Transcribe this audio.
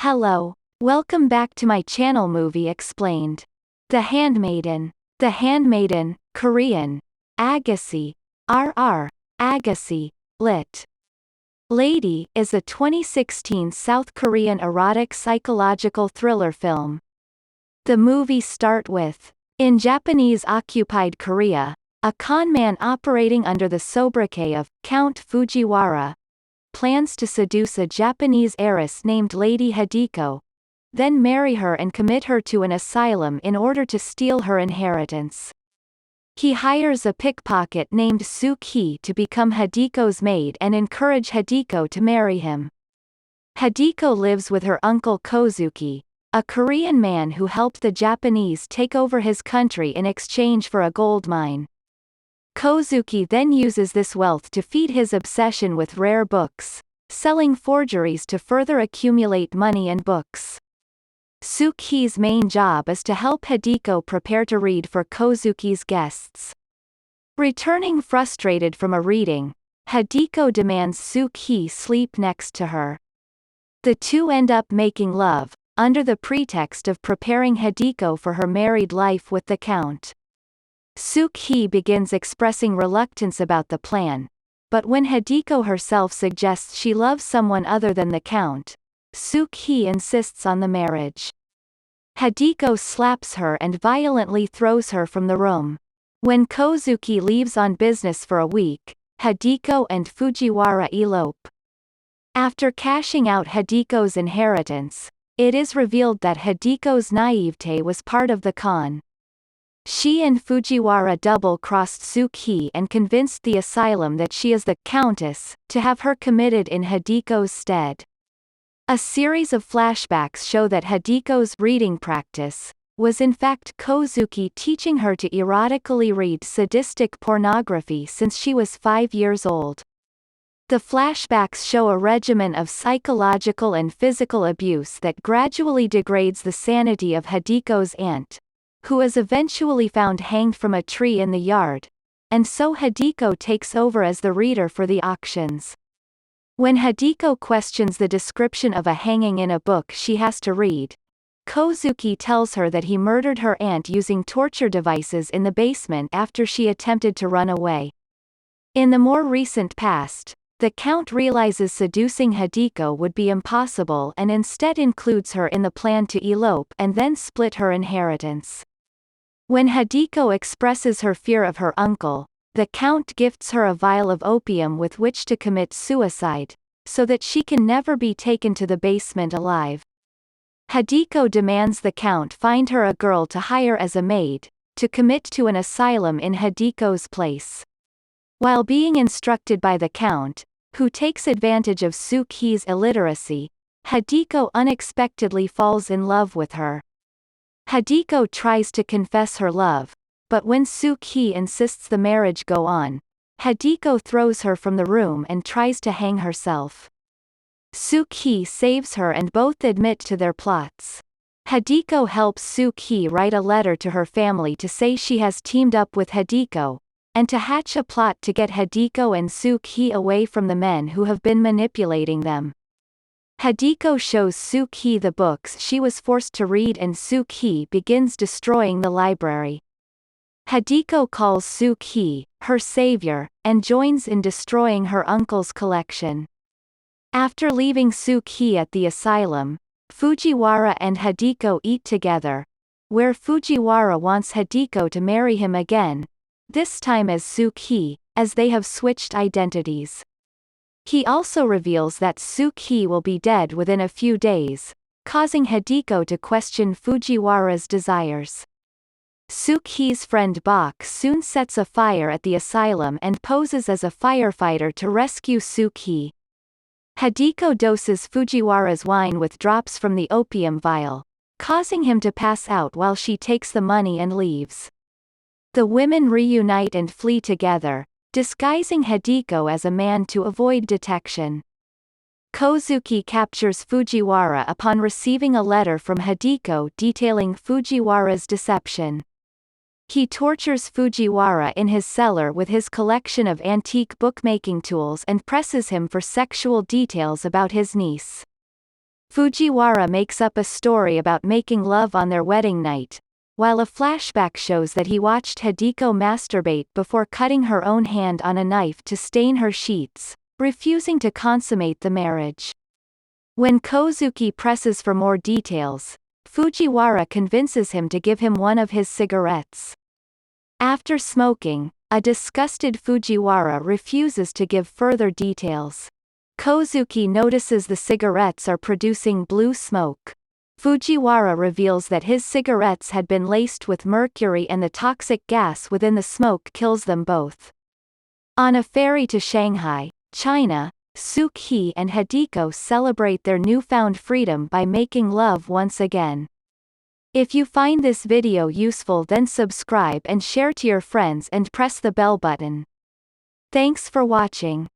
Hello. Welcome back to my channel Movie Explained. The Handmaiden. The Handmaiden, Korean. Agassi. RR. Agassi. Lit. Lady is a 2016 South Korean erotic psychological thriller film. The movie start with, in Japanese-occupied Korea, a con man operating under the sobriquet of Count Fujiwara plans to seduce a Japanese heiress named Lady Hideko, then marry her and commit her to an asylum in order to steal her inheritance. He hires a pickpocket named Soo-hee to become Hideko's maid and encourage Hideko to marry him. Hideko lives with her uncle Kozuki, a Korean man who helped the Japanese take over his country in exchange for a gold mine. Kozuki then uses this wealth to feed his obsession with rare books, selling forgeries to further accumulate money and books. Soo-hee's main job is to help Hideko prepare to read for Kozuki's guests. Returning frustrated from a reading, Hideko demands Soo-hee sleep next to her. The two end up making love, under the pretext of preparing Hideko for her married life with the Count. Soo-hee begins expressing reluctance about the plan, but when Hideko herself suggests she loves someone other than the Count, Soo-hee insists on the marriage. Hideko slaps her and violently throws her from the room. When Kozuki leaves on business for a week, Hideko and Fujiwara elope. After cashing out Hideko's inheritance, it is revealed that Hideko's naivete was part of the con. She and Fujiwara double-crossed Soo-hee and convinced the asylum that she is the Countess, to have her committed in Hideko's stead. A series of flashbacks show that Hideko's reading practice was in fact Kozuki teaching her to erotically read sadistic pornography since she was 5 years old. The flashbacks show a regimen of psychological and physical abuse that gradually degrades the sanity of Hideko's aunt, who is eventually found hanged from a tree in the yard, and so Hideko takes over as the reader for the auctions. When Hideko questions the description of a hanging in a book she has to read, Kozuki tells her that he murdered her aunt using torture devices in the basement after she attempted to run away. In the more recent past, the Count realizes seducing Hideko would be impossible and instead includes her in the plan to elope and then split her inheritance. When Hideko expresses her fear of her uncle, the Count gifts her a vial of opium with which to commit suicide, so that she can never be taken to the basement alive. Hideko demands the Count find her a girl to hire as a maid, to commit to an asylum in Hideko's place. While being instructed by the Count, who takes advantage of Soo-hee's illiteracy, Hideko unexpectedly falls in love with her. Hideko tries to confess her love, but when Soo-hee insists the marriage go on, Hideko throws her from the room and tries to hang herself. Soo-hee saves her and both admit to their plots. Hideko helps Soo-hee write a letter to her family to say she has teamed up with Hideko, and to hatch a plot to get Hideko and Soo-hee away from the men who have been manipulating them. Hideko shows Soo-hee the books she was forced to read and Soo-hee begins destroying the library. Hideko calls Soo-hee her savior, and joins in destroying her uncle's collection. After leaving Soo-hee at the asylum, Fujiwara and Hideko eat together, where Fujiwara wants Hideko to marry him again, this time as Soo-hee, as they have switched identities. He also reveals that Soo-hee will be dead within a few days, causing Hideko to question Fujiwara's desires. Soo-hee's friend Bok soon sets a fire at the asylum and poses as a firefighter to rescue Soo-hee. Hideko doses Fujiwara's wine with drops from the opium vial, causing him to pass out while she takes the money and leaves. The women reunite and flee together, disguising Hideko as a man to avoid detection. Kozuki captures Fujiwara upon receiving a letter from Hideko detailing Fujiwara's deception. He tortures Fujiwara in his cellar with his collection of antique bookmaking tools and presses him for sexual details about his niece. Fujiwara makes up a story about making love on their wedding night, while a flashback shows that he watched Hideko masturbate before cutting her own hand on a knife to stain her sheets, refusing to consummate the marriage. When Kozuki presses for more details, Fujiwara convinces him to give him one of his cigarettes. After smoking, a disgusted Fujiwara refuses to give further details. Kozuki notices the cigarettes are producing blue smoke. Fujiwara reveals that his cigarettes had been laced with mercury and the toxic gas within the smoke kills them both. On a ferry to Shanghai, China, Suk-hee and Hideko celebrate their newfound freedom by making love once again. If you find this video useful, then subscribe and share to your friends and press the bell button. Thanks for watching.